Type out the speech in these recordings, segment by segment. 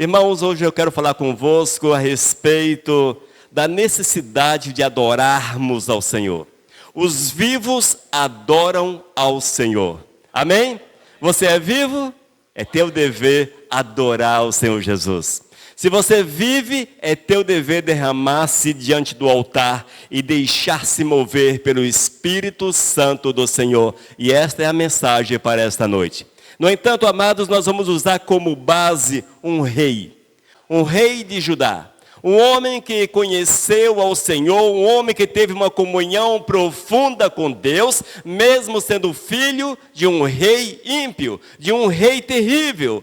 Irmãos, hoje eu quero falar convosco a respeito da necessidade de adorarmos ao Senhor. Os vivos adoram ao Senhor. Amém? Você é vivo? É teu dever adorar o Senhor Jesus. Se você vive, é teu dever derramar-se diante do altar e deixar-se mover pelo Espírito Santo do Senhor. E esta é a mensagem para esta noite. No entanto, amados, nós vamos usar como base um rei de Judá. Um homem que conheceu ao Senhor, um homem que teve uma comunhão profunda com Deus, mesmo sendo filho de um rei ímpio, de um rei terrível.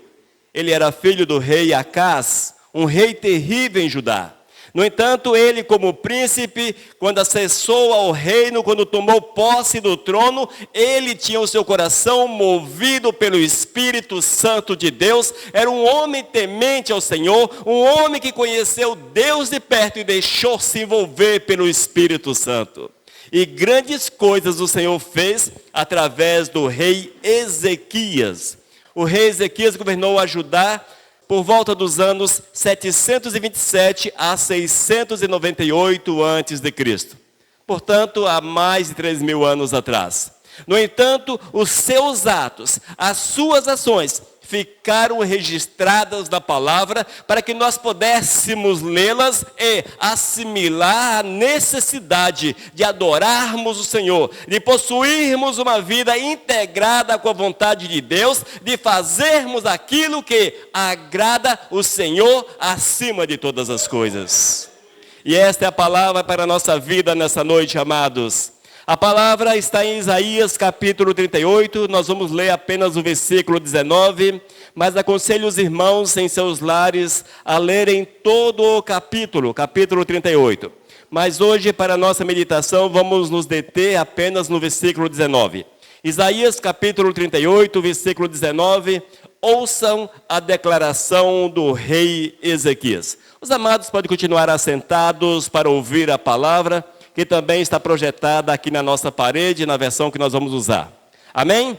Ele era filho do rei Acás, um rei terrível em Judá. No entanto, ele como príncipe, quando acessou ao reino, quando tomou posse do trono, ele tinha o seu coração movido pelo Espírito Santo de Deus. Era um homem temente ao Senhor, um homem que conheceu Deus de perto e deixou-se envolver pelo Espírito Santo. E grandes coisas o Senhor fez através do rei Ezequias. O rei Ezequias governou a Judá por volta dos anos 727 a 698 a.C. Portanto, há mais de 3.000 anos atrás. No entanto, os seus atos, as suas ações, ficaram registradas na palavra para que nós pudéssemos lê-las e assimilar a necessidade de adorarmos o Senhor, de possuirmos uma vida integrada com a vontade de Deus, de fazermos aquilo que agrada o Senhor acima de todas as coisas. E esta é a palavra para a nossa vida nessa noite, amados. A palavra está em Isaías capítulo 38, nós vamos ler apenas o versículo 19, mas aconselho os irmãos em seus lares a lerem todo o capítulo 38. Mas hoje, para a nossa meditação, vamos nos deter apenas no versículo 19. Isaías capítulo 38, versículo 19, ouçam a declaração do rei Ezequias. Os amados podem continuar assentados para ouvir a palavra, que também está projetada aqui na nossa parede, na versão que nós vamos usar. Amém?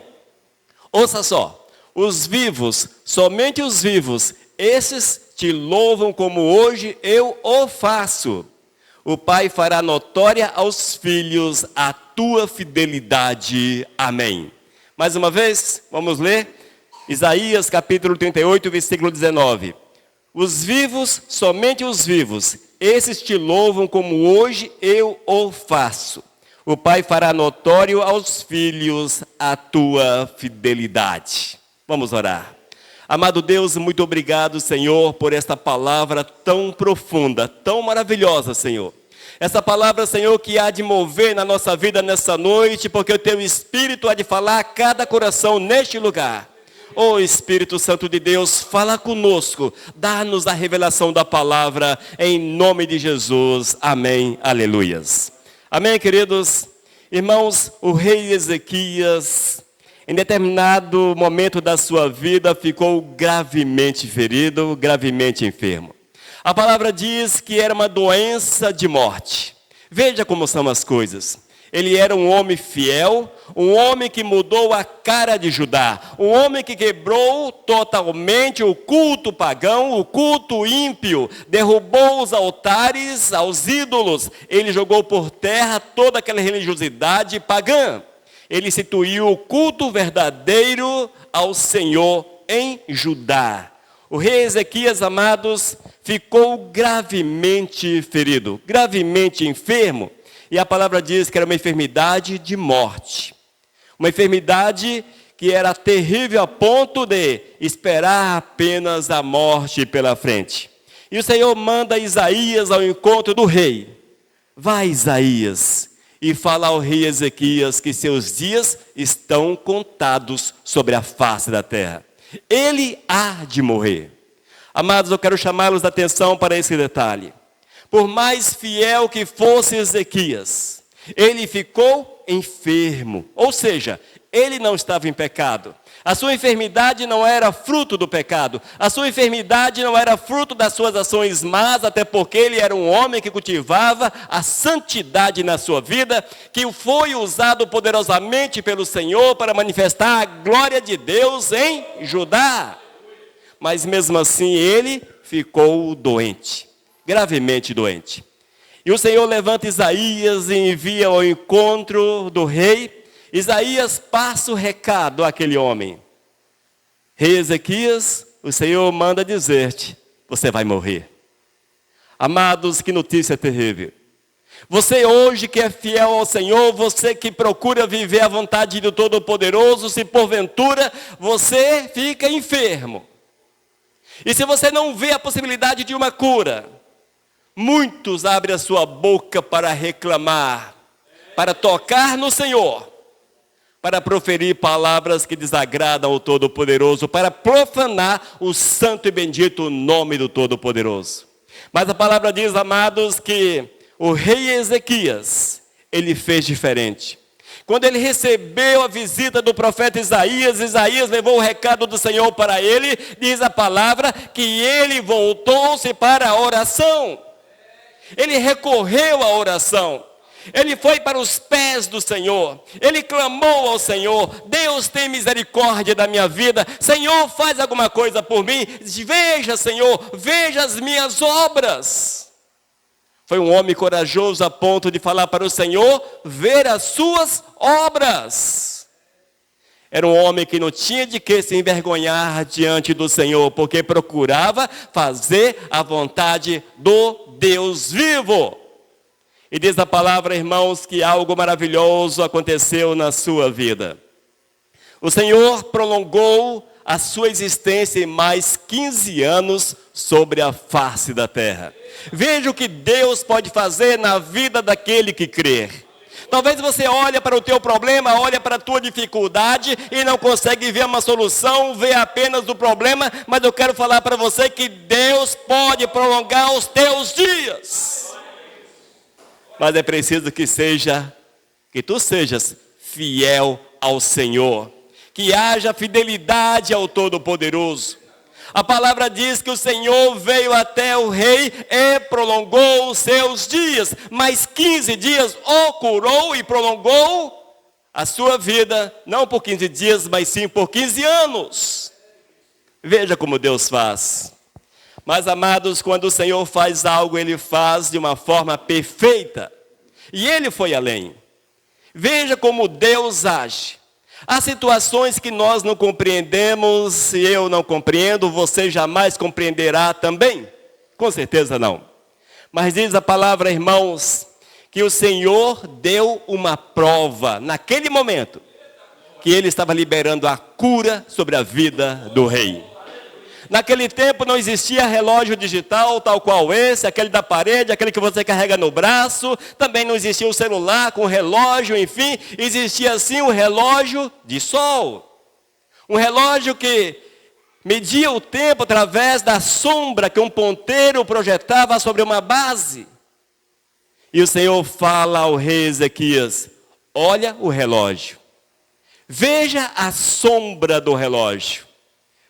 Ouça só. Os vivos, somente os vivos, esses te louvam como hoje eu o faço. O Pai fará notória aos filhos a tua fidelidade. Amém. Mais uma vez, vamos ler. Isaías capítulo 38, versículo 19. Os vivos, somente os vivos, esses te louvam como hoje eu o faço. O Pai fará notório aos filhos a tua fidelidade. Vamos orar. Amado Deus, muito obrigado, Senhor, por esta palavra tão profunda, tão maravilhosa, Senhor. Essa palavra, Senhor, que há de mover na nossa vida nessa noite, porque o teu Espírito há de falar a cada coração neste lugar. Ó Espírito Santo de Deus, fala conosco, dá-nos a revelação da palavra, em nome de Jesus, amém, aleluias. Amém, queridos? Irmãos, o rei Ezequias, em determinado momento da sua vida, ficou gravemente ferido, gravemente enfermo. A palavra diz que era uma doença de morte. Veja como são as coisas. Ele era um homem fiel, um homem que mudou a cara de Judá, um homem que quebrou totalmente o culto pagão, o culto ímpio, derrubou os altares aos ídolos, ele jogou por terra toda aquela religiosidade pagã. Ele instituiu o culto verdadeiro ao Senhor em Judá. O rei Ezequias, amados, ficou gravemente ferido, gravemente enfermo. E a palavra diz que era uma enfermidade de morte. Uma enfermidade que era terrível a ponto de esperar apenas a morte pela frente. E o Senhor manda Isaías ao encontro do rei. Vai, Isaías, e fala ao rei Ezequias que seus dias estão contados sobre a face da terra. Ele há de morrer. Amados, eu quero chamá-los a atenção para esse detalhe. Por mais fiel que fosse Ezequias, ele ficou enfermo. Ou seja, ele não estava em pecado. A sua enfermidade não era fruto do pecado. A sua enfermidade não era fruto das suas ações más, até porque ele era um homem que cultivava a santidade na sua vida, que foi usado poderosamente pelo Senhor para manifestar a glória de Deus em Judá. Mas mesmo assim ele ficou doente, gravemente doente. E o Senhor levanta Isaías e envia ao encontro do rei. Isaías passa o recado àquele homem. Rei Ezequias, o Senhor manda dizer-te, você vai morrer. Amados, que notícia terrível. Você hoje que é fiel ao Senhor, você que procura viver a vontade do Todo-Poderoso, se porventura você fica enfermo. E se você não vê a possibilidade de uma cura, muitos abrem a sua boca para reclamar, para tocar no Senhor, para proferir palavras que desagradam ao Todo-Poderoso, para profanar o santo e bendito nome do Todo-Poderoso. Mas a palavra diz, amados, que o rei Ezequias, ele fez diferente. Quando ele recebeu a visita do profeta Isaías, Isaías levou o recado do Senhor para ele, diz a palavra que ele voltou-se para a oração. Ele recorreu à oração. Ele foi para os pés do Senhor. Ele clamou ao Senhor. Deus, tem misericórdia da minha vida. Senhor, faz alguma coisa por mim. Veja, Senhor, veja as minhas obras. Foi um homem corajoso a ponto de falar para o Senhor, ver as suas obras. Era um homem que não tinha de que se envergonhar diante do Senhor, porque procurava fazer a vontade do Deus vivo. E diz a palavra, irmãos, que algo maravilhoso aconteceu na sua vida. O Senhor prolongou a sua existência em mais 15 anos sobre a face da terra. Veja o que Deus pode fazer na vida daquele que crer. Talvez você olhe para o teu problema, olhe para a tua dificuldade e não consegue ver uma solução, vê apenas o problema, mas eu quero falar para você que Deus pode prolongar os teus dias. Mas é preciso que tu sejas fiel ao Senhor, que haja fidelidade ao Todo-Poderoso. A palavra diz que o Senhor veio até o rei e prolongou os seus dias. Mais 15 dias o curou e prolongou a sua vida. Não por 15 dias, mas sim por 15 anos. Veja como Deus faz. Mas, amados, quando o Senhor faz algo, Ele faz de uma forma perfeita. E Ele foi além. Veja como Deus age. Há situações que nós não compreendemos, se eu não compreendo, você jamais compreenderá também? Com certeza não. Mas diz a palavra, irmãos, que o Senhor deu uma prova naquele momento, que Ele estava liberando a cura sobre a vida do rei. Naquele tempo não existia relógio digital, tal qual esse, aquele da parede, aquele que você carrega no braço. Também não existia um celular com relógio, enfim. Existia sim um relógio de sol. Um relógio que media o tempo através da sombra que um ponteiro projetava sobre uma base. E o Senhor fala ao rei Ezequias, olha o relógio. Veja a sombra do relógio.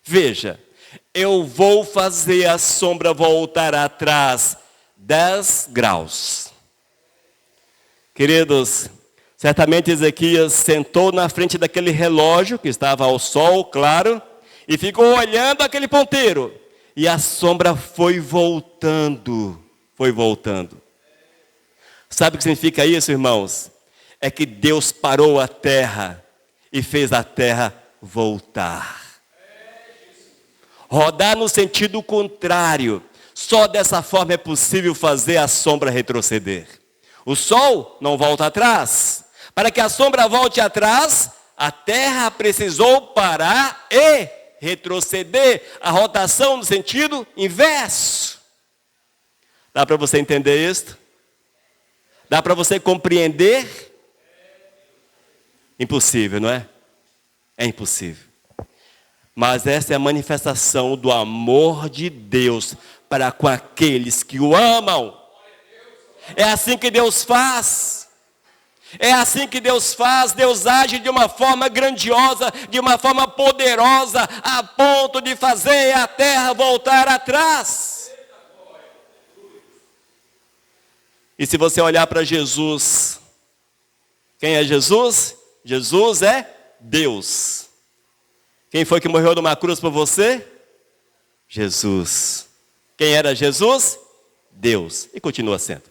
Veja. Eu vou fazer a sombra voltar atrás 10 graus. Queridos, certamente Ezequias sentou na frente daquele relógio, que estava ao sol, claro, e ficou olhando aquele ponteiro. E a sombra foi voltando, foi voltando. Sabe o que significa isso, irmãos? É que Deus parou a terra e fez a terra voltar. Rodar no sentido contrário. Só dessa forma é possível fazer a sombra retroceder. O sol não volta atrás. Para que a sombra volte atrás, a terra precisou parar e retroceder. A rotação no sentido inverso. Dá para você entender isto? Dá para você compreender? Impossível, não é? É impossível. Mas essa é a manifestação do amor de Deus para com aqueles que o amam. É assim que Deus faz. É assim que Deus faz. Deus age de uma forma grandiosa, de uma forma poderosa, a ponto de fazer a terra voltar atrás. E se você olhar para Jesus, quem é Jesus? Jesus é Deus. Quem foi que morreu numa cruz por você? Jesus. Quem era Jesus? Deus. E continua sendo.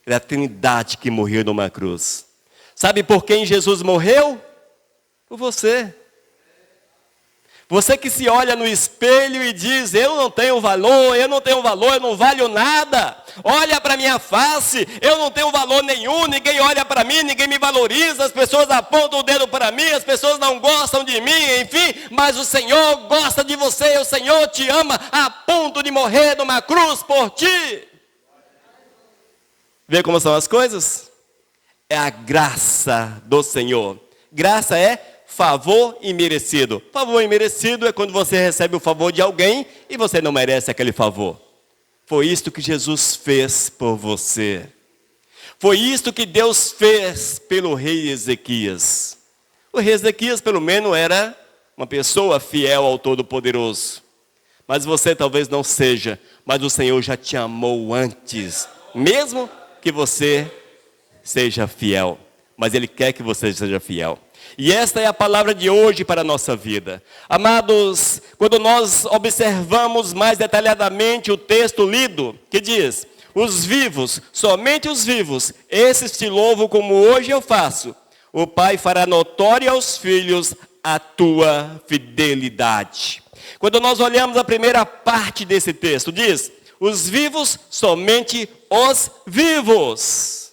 Era a Trindade que morreu numa cruz. Sabe por quem Jesus morreu? Por você. Você que se olha no espelho e diz, eu não tenho valor, eu não valho nada. Olha para minha face, eu não tenho valor nenhum, ninguém olha para mim, ninguém me valoriza, as pessoas apontam o dedo para mim, as pessoas não gostam de mim, enfim, mas o Senhor gosta de você, o Senhor te ama a ponto de morrer numa cruz por ti. Vê como são as coisas? É a graça do Senhor. Graça é favor imerecido. Favor imerecido é quando você recebe o favor de alguém e você não merece aquele favor. Foi isto que Jesus fez por você. Foi isto que Deus fez pelo rei Ezequias. O rei Ezequias, pelo menos, era uma pessoa fiel ao Todo-Poderoso. Mas você talvez não seja, mas o Senhor já te amou antes, mesmo que você seja fiel. Mas Ele quer que você seja fiel. E esta é a palavra de hoje para a nossa vida. Amados, quando nós observamos mais detalhadamente o texto lido, que diz, os vivos, somente os vivos, esses te louvo como hoje eu faço. O Pai fará notória aos filhos a tua fidelidade. Quando nós olhamos a primeira parte desse texto, diz, os vivos, somente os vivos.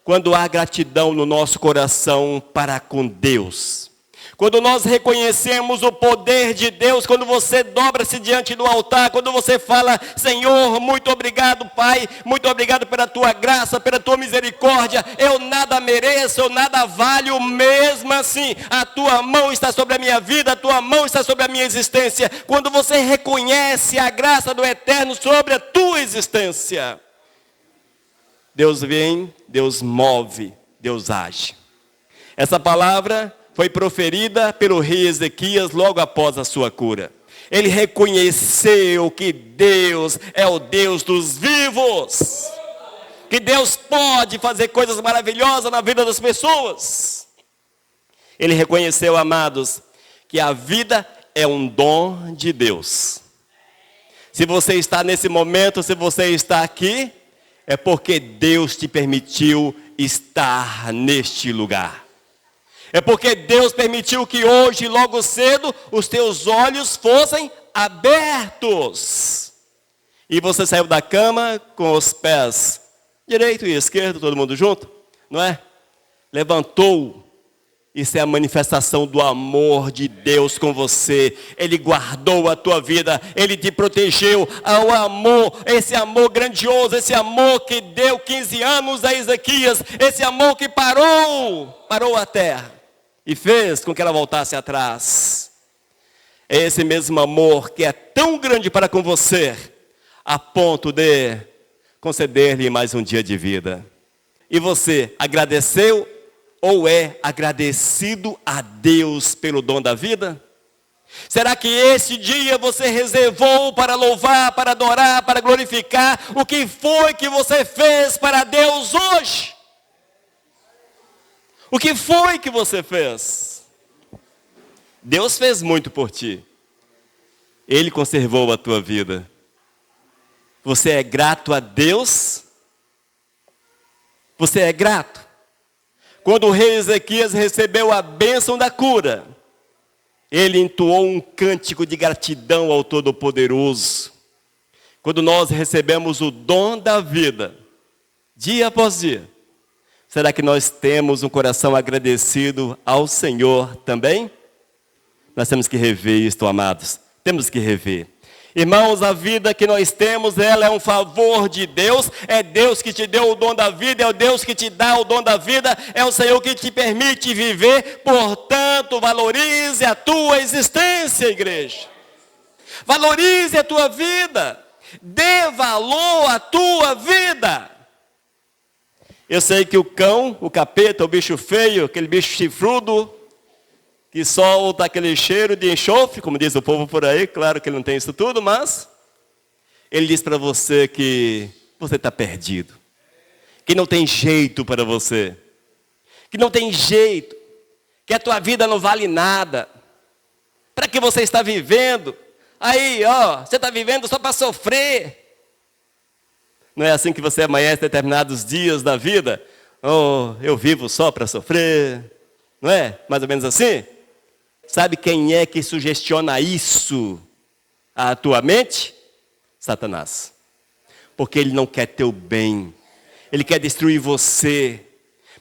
Quando há gratidão no nosso coração para com Deus. Quando nós reconhecemos o poder de Deus, quando você dobra-se diante do altar, quando você fala, Senhor, muito obrigado, Pai, muito obrigado pela tua graça, pela tua misericórdia, eu nada mereço, eu nada valho, mesmo assim, a tua mão está sobre a minha vida, a tua mão está sobre a minha existência. Quando você reconhece a graça do Eterno sobre a tua existência, Deus vem, Deus move, Deus age. Essa palavra foi proferida pelo rei Ezequias logo após a sua cura. Ele reconheceu que Deus é o Deus dos vivos. Que Deus pode fazer coisas maravilhosas na vida das pessoas. Ele reconheceu, amados, que a vida é um dom de Deus. Se você está nesse momento, se você está aqui, é porque Deus te permitiu estar neste lugar. É porque Deus permitiu que hoje, logo cedo, os teus olhos fossem abertos. E você saiu da cama com os pés direito e esquerdo, todo mundo junto, não é? Levantou. Isso é a manifestação do amor de Deus com você. Ele guardou a tua vida, Ele te protegeu ao amor, esse amor grandioso, esse amor que deu 15 anos a Ezequias, esse amor que parou a terra e fez com que ela voltasse atrás. É esse mesmo amor que é tão grande para com você, a ponto de conceder-lhe mais um dia de vida. E você agradeceu? Ou é agradecido a Deus pelo dom da vida? Será que esse dia você reservou para louvar, para adorar, para glorificar? O que foi que você fez para Deus hoje? O que foi que você fez? Deus fez muito por ti. Ele conservou a tua vida. Você é grato a Deus? Você é grato? Quando o rei Ezequias recebeu a bênção da cura, ele entoou um cântico de gratidão ao Todo-Poderoso. Quando nós recebemos o dom da vida, dia após dia, será que nós temos um coração agradecido ao Senhor também? Nós temos que rever isto, amados. Temos que rever. Irmãos, a vida que nós temos, ela é um favor de Deus. É Deus que te deu o dom da vida, é o Deus que te dá o dom da vida, é o Senhor que te permite viver. Portanto, valorize a tua existência, igreja. Valorize a tua vida. Dê valor à tua vida. Eu sei que o cão, o capeta, o bicho feio, aquele bicho chifrudo, que solta aquele cheiro de enxofre, como diz o povo por aí, claro que ele não tem isso tudo, mas ele diz para você que você está perdido, que não tem jeito para você, que não tem jeito, que a tua vida não vale nada. Para que você está vivendo? Aí, ó, você está vivendo só para sofrer. Não é assim que você amanhece determinados dias da vida? Oh, eu vivo só para sofrer. Não é? Mais ou menos assim? Sabe quem é que sugestiona isso à tua mente? Satanás. Porque ele não quer teu bem. Ele quer destruir você.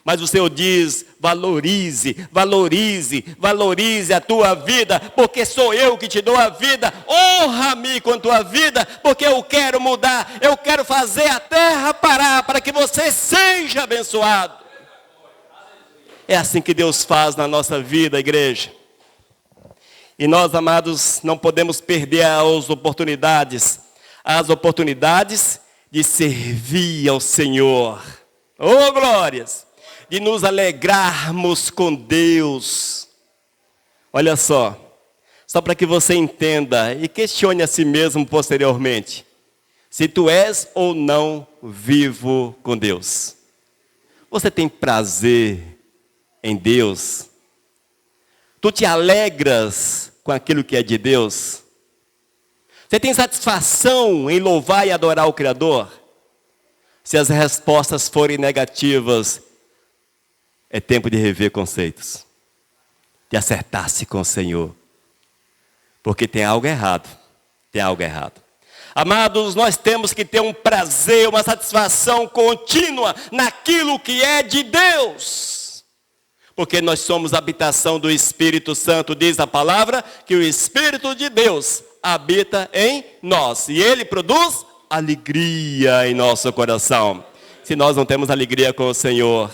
Mas o Senhor diz, valorize, valorize, valorize a tua vida, porque sou eu que te dou a vida. Honra-me com a tua vida, porque eu quero mudar, eu quero fazer a terra parar para que você seja abençoado. É assim que Deus faz na nossa vida, igreja. E nós, amados, não podemos perder as oportunidades de servir ao Senhor. Oh, glórias! De nos alegrarmos com Deus. Olha só para que você entenda e questione a si mesmo posteriormente, se tu és ou não vivo com Deus. Você tem prazer em Deus? Tu te alegras com aquilo que é de Deus? Você tem satisfação em louvar e adorar o Criador? Se as respostas forem negativas, é tempo de rever conceitos, de acertar-se com o Senhor, porque tem algo errado, Amados, nós temos que ter um prazer, uma satisfação contínua naquilo que é de Deus, porque nós somos a habitação do Espírito Santo, diz a palavra, que o Espírito de Deus habita em nós, e Ele produz alegria em nosso coração. Se nós não temos alegria com o Senhor,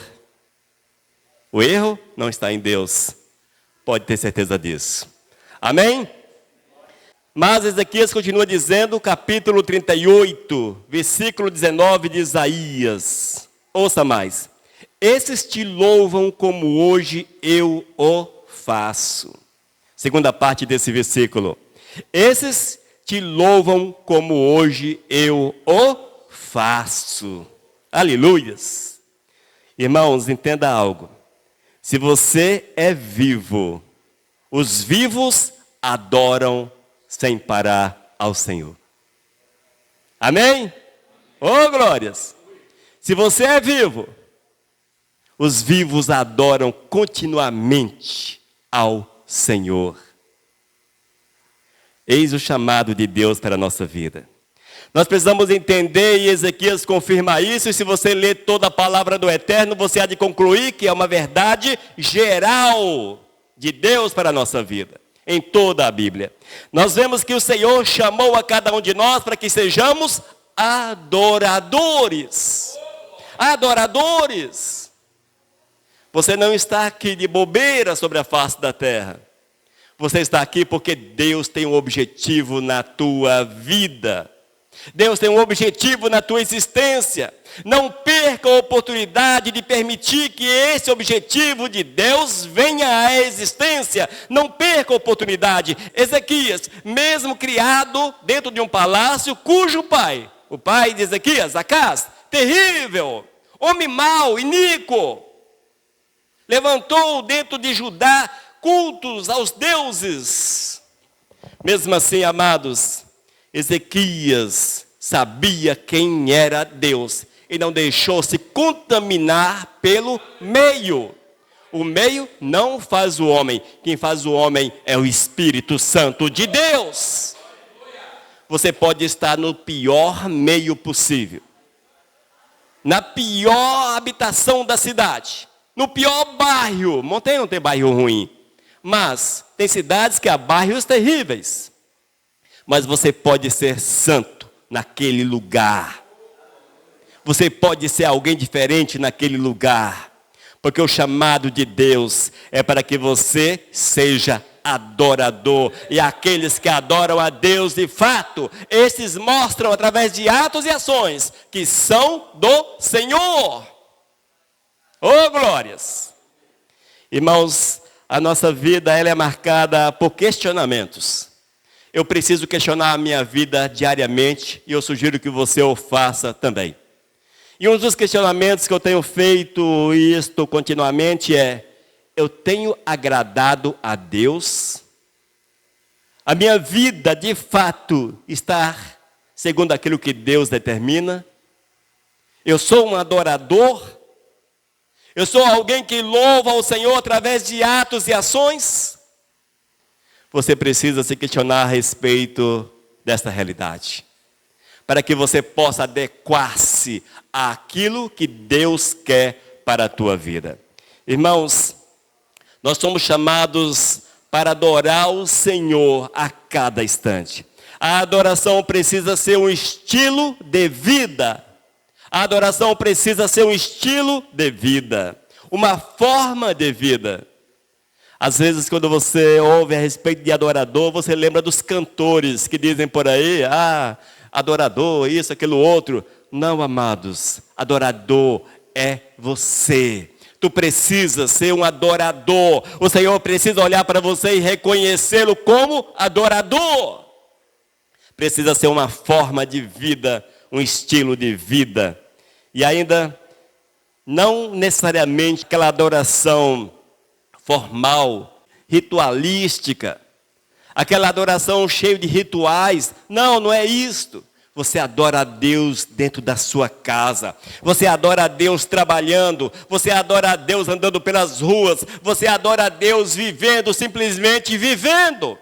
o erro não está em Deus. Pode ter certeza disso. Amém? Mas Ezequias continua dizendo, capítulo 38, versículo 19 de Isaías. Ouça mais. Esses te louvam como hoje eu o faço. Segunda parte desse versículo. Esses te louvam como hoje eu o faço. Aleluias. Irmãos, entenda algo. Se você é vivo, os vivos adoram sem parar ao Senhor. Amém? Oh, glórias! Se você é vivo, os vivos adoram continuamente ao Senhor. Eis o chamado de Deus para a nossa vida. Nós precisamos entender, e Ezequias confirma isso, e se você ler toda a palavra do Eterno, você há de concluir que é uma verdade geral de Deus para a nossa vida, em toda a Bíblia. Nós vemos que o Senhor chamou a cada um de nós para que sejamos adoradores. Adoradores. Você não está aqui de bobeira sobre a face da terra. Você está aqui porque Deus tem um objetivo na tua vida. Deus tem um objetivo na tua existência. Não perca a oportunidade de permitir que esse objetivo de Deus venha à existência. Não perca a oportunidade. Ezequias, mesmo criado dentro de um palácio, cujo pai, o pai de Ezequias, Acás, terrível, homem mau, iníquo, levantou dentro de Judá cultos aos deuses. Mesmo assim, amados, Ezequias sabia quem era Deus e não deixou se contaminar pelo meio. O meio não faz o homem, quem faz o homem é o Espírito Santo de Deus. Você pode estar no pior meio possível, na pior habitação da cidade, no pior bairro. Montanha não tem bairro ruim, mas tem cidades que há bairros terríveis. Mas você pode ser santo naquele lugar. Você pode ser alguém diferente naquele lugar. Porque o chamado de Deus é para que você seja adorador. E aqueles que adoram a Deus de fato, esses mostram através de atos e ações que são do Senhor. Oh, glórias! Irmãos, a nossa vida ela é marcada por questionamentos. Eu preciso questionar a minha vida diariamente e eu sugiro que você o faça também. E um dos questionamentos que eu tenho feito isto continuamente é: eu tenho agradado a Deus? A minha vida, de fato, está segundo aquilo que Deus determina? Eu sou um adorador? Eu sou alguém que louva ao Senhor através de atos e ações? Você precisa se questionar a respeito desta realidade, para que você possa adequar-se àquilo que Deus quer para a tua vida. Irmãos, nós somos chamados para adorar o Senhor a cada instante. A adoração precisa ser um estilo de vida. A adoração precisa ser um estilo de vida, uma forma de vida. Às vezes, quando você ouve a respeito de adorador, você lembra dos cantores que dizem por aí, adorador, isso, aquilo, outro. Não, amados, adorador é você. Tu precisa ser um adorador. O Senhor precisa olhar para você e reconhecê-lo como adorador. Precisa ser uma forma de vida, um estilo de vida. E ainda, não necessariamente aquela adoração formal, ritualística, aquela adoração cheia de rituais. Não, não é isto. Você adora a Deus dentro da sua casa. Você adora a Deus trabalhando. Você adora a Deus andando pelas ruas. Você adora a Deus vivendo, simplesmente vivendo.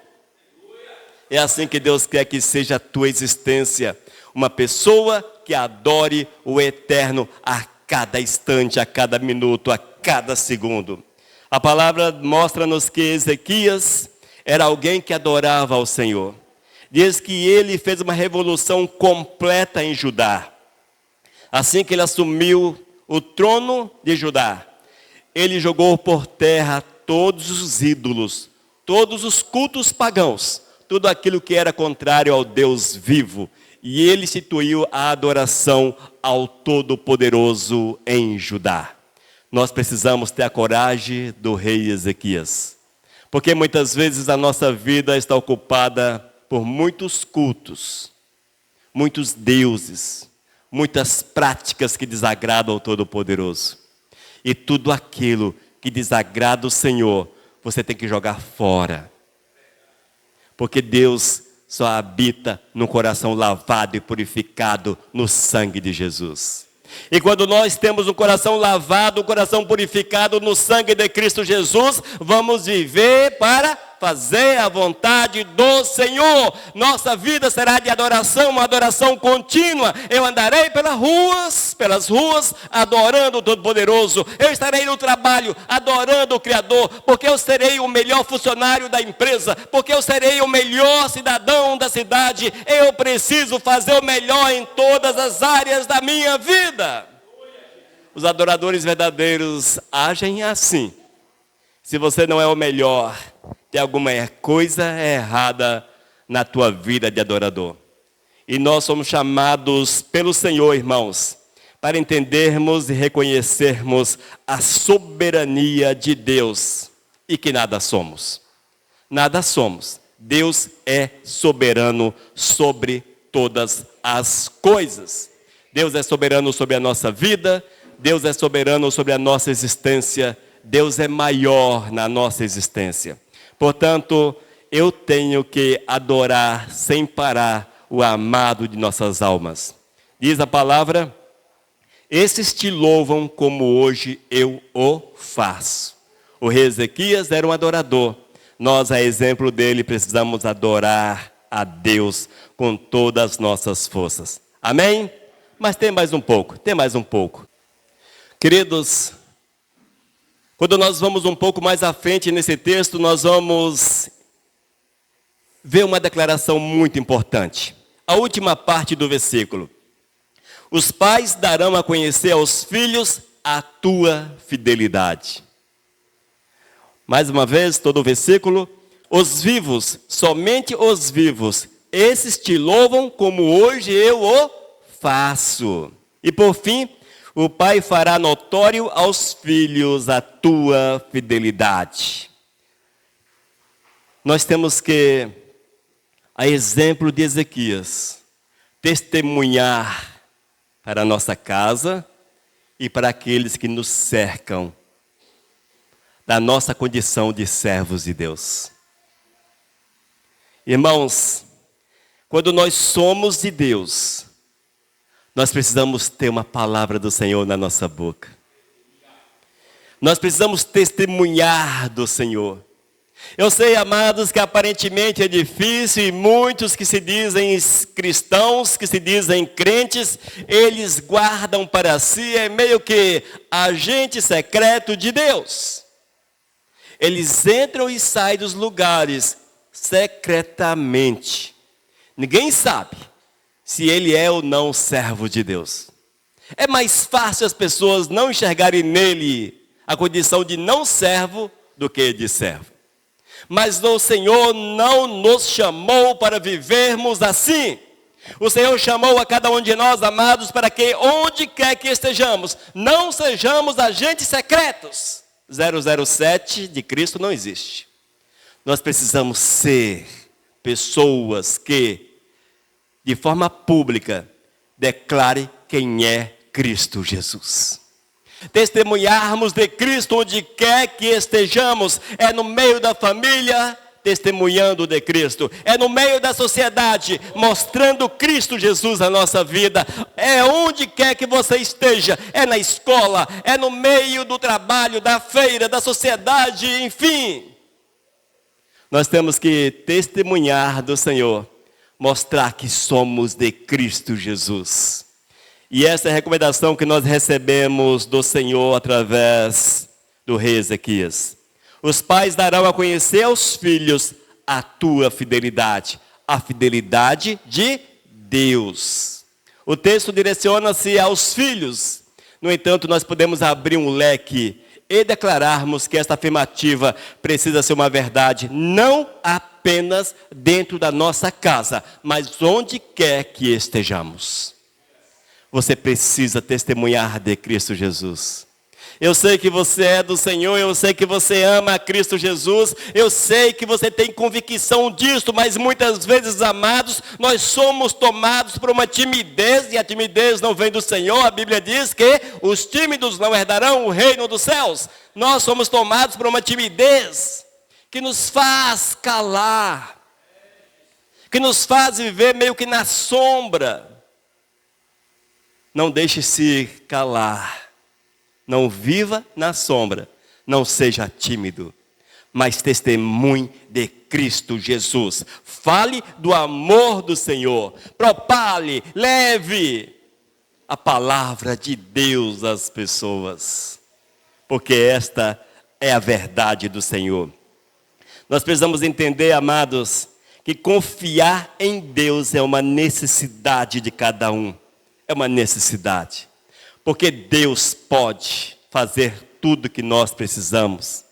É assim que Deus quer que seja a tua existência. Uma pessoa que adore o eterno a cada instante, a cada minuto, a cada segundo. A palavra mostra-nos que Ezequias era alguém que adorava ao Senhor. Diz que ele fez uma revolução completa em Judá. Assim que ele assumiu o trono de Judá, ele jogou por terra todos os ídolos, todos os cultos pagãos, tudo aquilo que era contrário ao Deus vivo. E ele instituiu a adoração ao Todo-Poderoso em Judá. Nós precisamos ter a coragem do rei Ezequias. Porque muitas vezes a nossa vida está ocupada por muitos cultos, muitos deuses, muitas práticas que desagradam ao Todo-Poderoso. E tudo aquilo que desagrada o Senhor, você tem que jogar fora. Porque Deus só habita no coração lavado e purificado no sangue de Jesus. E quando nós temos um coração lavado, um coração purificado no sangue de Cristo Jesus, vamos viver para fazer a vontade do Senhor. Nossa vida será de adoração, uma adoração contínua. Eu andarei pelas ruas, adorando o Todo-Poderoso. Eu estarei no trabalho, adorando o Criador, porque eu serei o melhor funcionário da empresa, porque eu serei o melhor cidadão da cidade. Eu preciso fazer o melhor em todas as áreas da minha vida. Os adoradores verdadeiros agem assim. Se você não é o melhor, tem alguma coisa errada na tua vida de adorador. E nós somos chamados pelo Senhor, irmãos, para entendermos e reconhecermos a soberania de Deus e que nada somos. Nada somos. Deus é soberano sobre todas as coisas. Deus é soberano sobre a nossa vida. Deus é soberano sobre a nossa existência. Deus é maior na nossa existência. Portanto, eu tenho que adorar sem parar o amado de nossas almas. Diz a palavra, esses te louvam como hoje eu o faço. O rei Ezequias era um adorador. Nós, a exemplo dele, precisamos adorar a Deus com todas as nossas forças. Amém? Mas tem mais um pouco. Queridos, quando nós vamos um pouco mais à frente nesse texto, nós vamos ver uma declaração muito importante. A última parte do versículo. Os pais darão a conhecer aos filhos a tua fidelidade. Mais uma vez, todo o versículo. Os vivos, somente os vivos, esses te louvam como hoje eu o faço. E por fim, o pai fará notório aos filhos a tua fidelidade. Nós temos que, a exemplo de Ezequias, testemunhar para a nossa casa e para aqueles que nos cercam da nossa condição de servos de Deus. Irmãos, quando nós somos de Deus, nós precisamos ter uma palavra do Senhor na nossa boca. Nós precisamos testemunhar do Senhor. Eu sei, amados, que aparentemente é difícil e muitos que se dizem cristãos, que se dizem crentes, eles guardam para si, é meio que agente secreto de Deus. Eles entram e saem dos lugares secretamente. Ninguém sabe se ele é ou não servo de Deus. É mais fácil as pessoas não enxergarem nele a condição de não servo do que de servo. Mas o Senhor não nos chamou para vivermos assim. O Senhor chamou a cada um de nós, amados, para que onde quer que estejamos, não sejamos agentes secretos. 007 de Cristo não existe. Nós precisamos ser pessoas que, de forma pública, declare quem é Cristo Jesus. Testemunharmos de Cristo onde quer que estejamos, é no meio da família, testemunhando de Cristo, é no meio da sociedade, mostrando Cristo Jesus na nossa vida, é onde quer que você esteja, é na escola, é no meio do trabalho, da feira, da sociedade, enfim. Nós temos que testemunhar do Senhor, mostrar que somos de Cristo Jesus. E essa é a recomendação que nós recebemos do Senhor através do rei Ezequias. Os pais darão a conhecer aos filhos a tua fidelidade, a fidelidade de Deus. O texto direciona-se aos filhos. No entanto, nós podemos abrir um leque e declararmos que esta afirmativa precisa ser uma verdade não apenas dentro da nossa casa, mas onde quer que estejamos. Você precisa testemunhar de Cristo Jesus. Eu sei que você é do Senhor, eu sei que você ama a Cristo Jesus, eu sei que você tem convicção disso, mas muitas vezes, amados, nós somos tomados por uma timidez, e a timidez não vem do Senhor. A Bíblia diz que os tímidos não herdarão o reino dos céus. Nós somos tomados por uma timidez que nos faz calar, que nos faz viver meio que na sombra. Não deixe-se calar, não viva na sombra, não seja tímido, mas testemunhe de Cristo Jesus. Fale do amor do Senhor, propale, leve a palavra de Deus às pessoas, porque esta é a verdade do Senhor. Nós precisamos entender, amados, que confiar em Deus é uma necessidade de cada um. É uma necessidade, porque Deus pode fazer tudo que nós precisamos.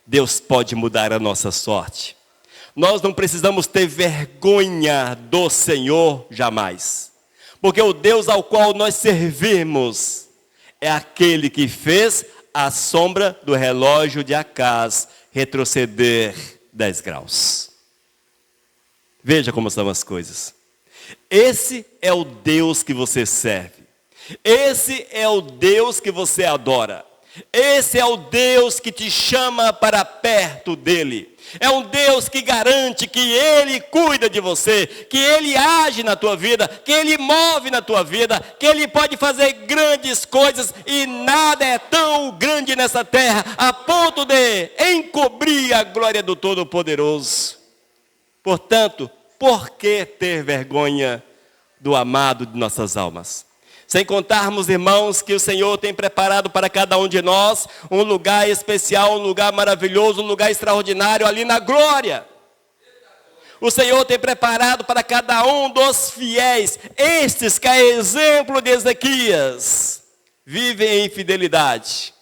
Deus pode mudar a nossa sorte. Nós não precisamos ter vergonha do Senhor jamais, porque o Deus ao qual nós servimos é aquele que fez a sombra do relógio de Acaz retroceder 10 graus. Veja como são as coisas. Esse é o Deus que você serve. Esse é o Deus que você adora. Esse é o Deus que te chama para perto dele. É um Deus que garante que ele cuida de você, que ele age na tua vida, que ele move na tua vida, que ele pode fazer grandes coisas e nada é tão grande nessa terra a ponto de encobrir a glória do Todo-Poderoso. Portanto, por que ter vergonha do amado de nossas almas? Sem contarmos, irmãos, que o Senhor tem preparado para cada um de nós um lugar especial, um lugar maravilhoso, um lugar extraordinário ali na glória. O Senhor tem preparado para cada um dos fiéis, estes que é exemplo de Ezequias, vivem em fidelidade,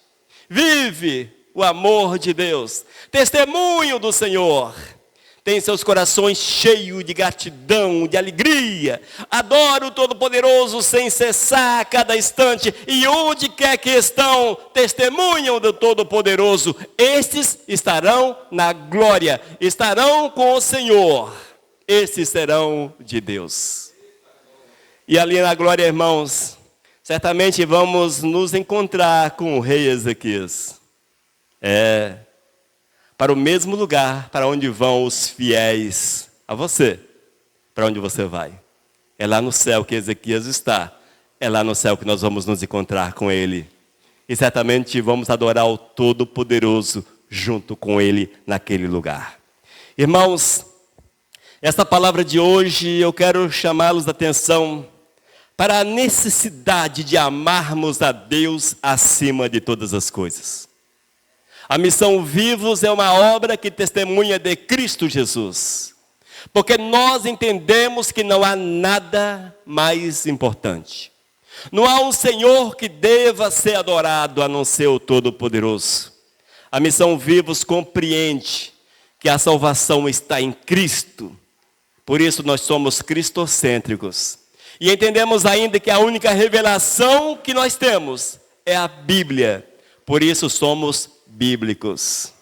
vive o amor de Deus, testemunho do Senhor. Tem seus corações cheios de gratidão, de alegria. Adora o Todo-Poderoso sem cessar a cada instante. E onde quer que estão, testemunham do Todo-Poderoso. Estes estarão na glória, estarão com o Senhor. Estes serão de Deus. E ali na glória, irmãos, certamente vamos nos encontrar com o rei Ezequias. Para o mesmo lugar para onde vão os fiéis a você, para onde você vai. É lá no céu que Ezequias está. É lá no céu que nós vamos nos encontrar com Ele. E certamente vamos adorar o Todo-Poderoso junto com Ele naquele lugar. Irmãos, esta palavra de hoje eu quero chamá-los a atenção para a necessidade de amarmos a Deus acima de todas as coisas. A Missão Vivos é uma obra que testemunha de Cristo Jesus. Porque nós entendemos que não há nada mais importante. Não há um Senhor que deva ser adorado a não ser o Todo-Poderoso. A Missão Vivos compreende que a salvação está em Cristo. Por isso nós somos cristocêntricos. E entendemos ainda que a única revelação que nós temos é a Bíblia. Por isso somos bíblicos.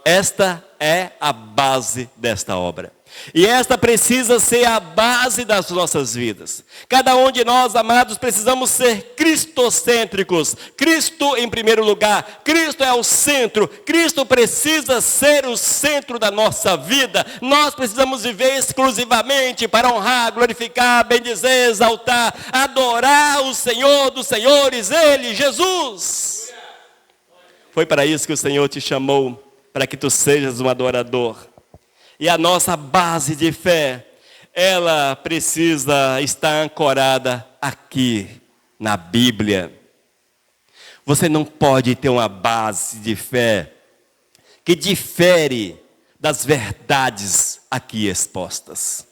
Esta é a base desta obra. E esta precisa ser a base das nossas vidas. Cada um de nós, amados, precisamos ser cristocêntricos. Cristo em primeiro lugar. Cristo é o centro. Cristo precisa ser o centro da nossa vida. Nós precisamos viver exclusivamente para honrar, glorificar, bendizer, exaltar, adorar o Senhor dos senhores, Ele, Jesus. Foi para isso que o Senhor te chamou, para que tu sejas um adorador. E a nossa base de fé, ela precisa estar ancorada aqui, na Bíblia. Você não pode ter uma base de fé que difere das verdades aqui expostas.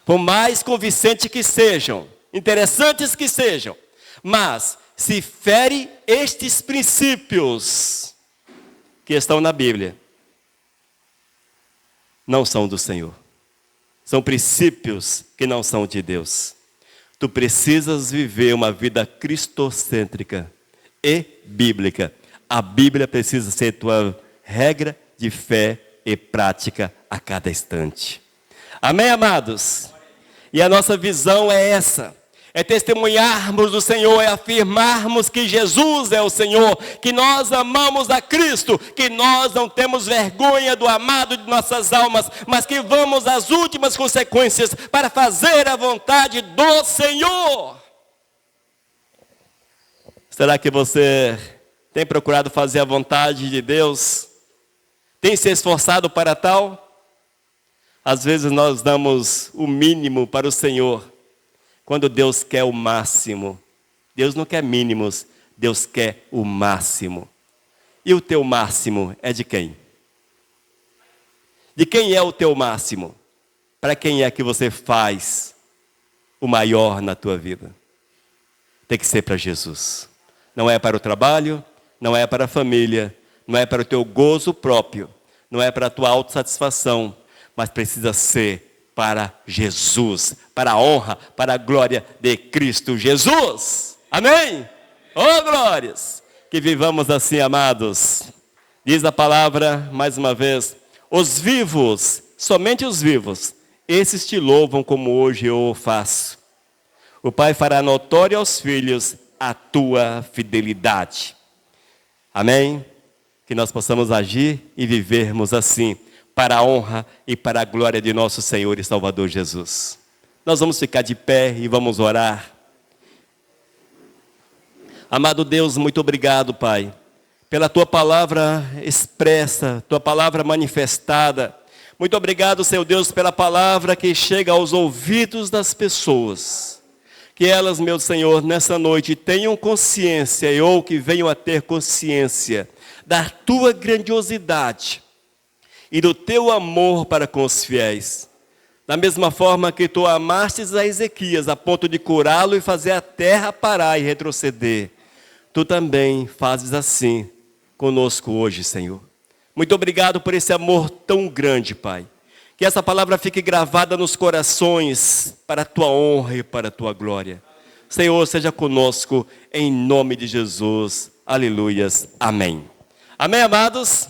Por mais convincentes que sejam, interessantes que sejam, mas se fere estes princípios que estão na Bíblia, não são do Senhor. São princípios que não são de Deus. Tu precisas viver uma vida cristocêntrica e bíblica. A Bíblia precisa ser tua regra de fé e prática a cada instante. Amém, amados? E a nossa visão é essa. É testemunharmos do Senhor, é afirmarmos que Jesus é o Senhor, que nós amamos a Cristo, que nós não temos vergonha do amado de nossas almas, mas que vamos às últimas consequências para fazer a vontade do Senhor. Será que você tem procurado fazer a vontade de Deus? Tem se esforçado para tal? Às vezes nós damos o mínimo para o Senhor, quando Deus quer o máximo. Deus não quer mínimos, Deus quer o máximo. E o teu máximo é de quem? De quem é o teu máximo? Para quem é que você faz o maior na tua vida? Tem que ser para Jesus. Não é para o trabalho, não é para a família, não é para o teu gozo próprio, não é para a tua autossatisfação, mas precisa ser para Jesus, para a honra, para a glória de Cristo Jesus. Amém? Oh, glórias! Que vivamos assim, amados. Diz a palavra, mais uma vez, os vivos, somente os vivos, esses te louvam como hoje eu o faço. O Pai fará notório aos filhos a tua fidelidade. Amém? Que nós possamos agir e vivermos assim, para a honra e para a glória de nosso Senhor e Salvador Jesus. Nós vamos ficar de pé e vamos orar. Amado Deus, muito obrigado, Pai, pela Tua palavra expressa, Tua palavra manifestada. Muito obrigado, Senhor Deus, pela palavra que chega aos ouvidos das pessoas. Que elas, meu Senhor, nessa noite tenham consciência, ou que venham a ter consciência da Tua grandiosidade e do Teu amor para com os fiéis. Da mesma forma que Tu amastes a Ezequias a ponto de curá-lo e fazer a terra parar e retroceder, Tu também fazes assim conosco hoje, Senhor. Muito obrigado por esse amor tão grande, Pai. Que essa palavra fique gravada nos corações para a Tua honra e para a Tua glória. Senhor, seja conosco em nome de Jesus. Aleluias. Amém. Amém, amados?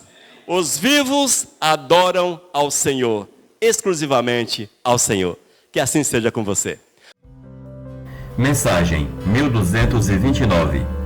Os vivos adoram ao Senhor, exclusivamente ao Senhor. Que assim seja com você. Mensagem 1229.